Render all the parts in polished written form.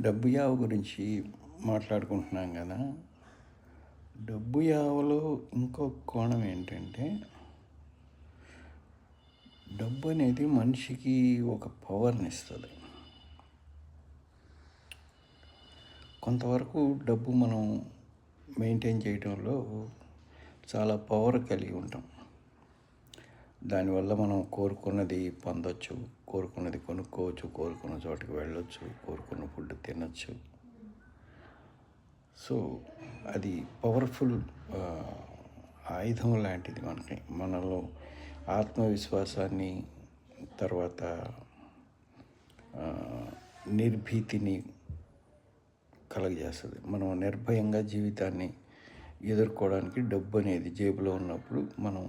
డబ్బు యావ గురించి మాట్లాడుకుంటున్నాం కదా. డబ్బు యావలో ఇంకో కోణం ఏంటంటే, డబ్బు అనేది మనిషికి ఒక పవర్ని ఇస్తుంది. కొంతవరకు డబ్బు మనం మెయింటైన్ చేయడంలో చాలా పవర్ కలిగి ఉంటాం. దానివల్ల మనం కోరుకున్నది పొందొచ్చు, కోరుకున్నది కొనుక్కోవచ్చు, కోరుకున్న చోటుకి వెళ్ళొచ్చు, కోరుకున్న ఫుడ్ తినచ్చు. సో అది పవర్ఫుల్ ఆయుధం లాంటిది. మనలో ఆత్మవిశ్వాసాన్ని, తర్వాత నిర్భీతిని కలగజేస్తుంది. మనం నిర్భయంగా జీవితాన్ని ఎదుర్కోవడానికి డబ్బు అనేది జేబులో ఉన్నప్పుడు మనం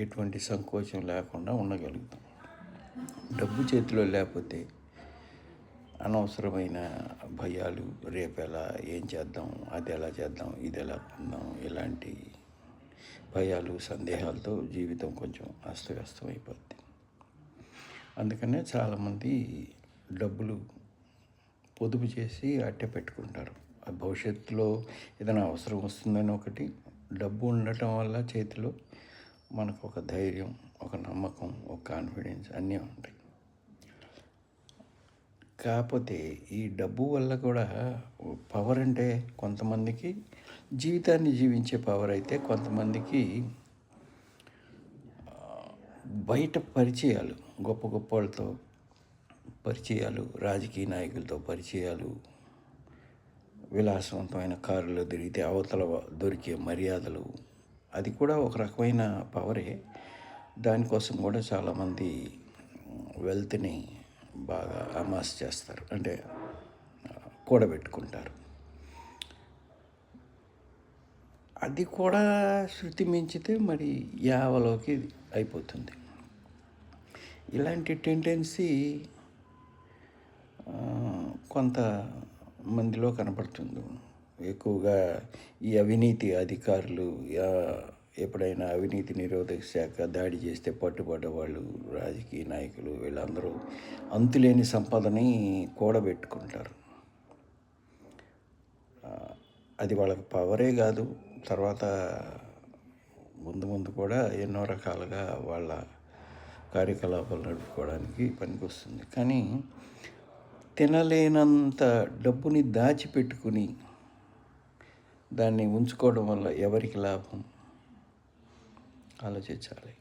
ఎటువంటి సంకోచం లేకుండా ఉండగలుగుతాం. డబ్బు చేతిలో లేకపోతే అనవసరమైన భయాలు, రేపు ఎలా, ఏం చేద్దాం, అది ఎలా చేద్దాం, ఇది ఎలా కొందాం, ఇలాంటి భయాలు, సందేహాలతో జీవితం కొంచెం అస్తవ్యస్తం అయిపోద్ది. అందుకనే చాలామంది డబ్బులు పొదుపు చేసి అట్టే పెట్టుకుంటారు. భవిష్యత్తులో ఏదైనా అవసరం వస్తుందని ఒకటి, డబ్బు ఉండటం వల్ల చేతిలో మనకు ఒక ధైర్యం, ఒక నమ్మకం, ఒక కాన్ఫిడెన్స్ అన్నీ ఉంటాయి. కాకపోతే ఈ డబ్బు వల్ల కూడా పవర్ అంటే కొంతమందికి జీవితాన్ని జీవించే పవర్ అయితే, కొంతమందికి బయట పరిచయాలు, గొప్ప గొప్ప వాళ్ళతో పరిచయాలు, రాజకీయ నాయకులతో పరిచయాలు, విలాసవంతమైన కారులో తిరిగితే అవతల దొరికే మర్యాదలు, అది కూడా ఒక రకమైన పవరే. దానికోసం కూడా చాలామంది వెల్త్ని బాగా అమాస్ చేస్తారు, అంటే కూడబెట్టుకుంటారు. అది కూడా శృతి మించితే మరి యావలోకి అయిపోతుంది. ఇలాంటి టెండెన్సీ కొంత మందిలో కనపడుతుంది. ఎక్కువగా ఈ అవినీతి అధికారులు, ఎప్పుడైనా అవినీతి నిరోధక శాఖ దాడి చేస్తే పట్టుబడ్డ వాళ్ళు, రాజకీయ నాయకులు, వీళ్ళందరూ అంతులేని సంపదని కూడబెట్టుకుంటారు. అది వాళ్ళకి పవరే కాదు, తర్వాత ముందు ముందు కూడా ఎన్నో రకాలుగా వాళ్ళ కార్యకలాపాలు నడుపుకోవడానికి పనికొస్తుంది. కానీ తినలేనంత డబ్బుని దాచిపెట్టుకుని దాన్ని ఉంచుకోవడం వల్ల ఎవరికి లాభం? ఆలోచించాలి.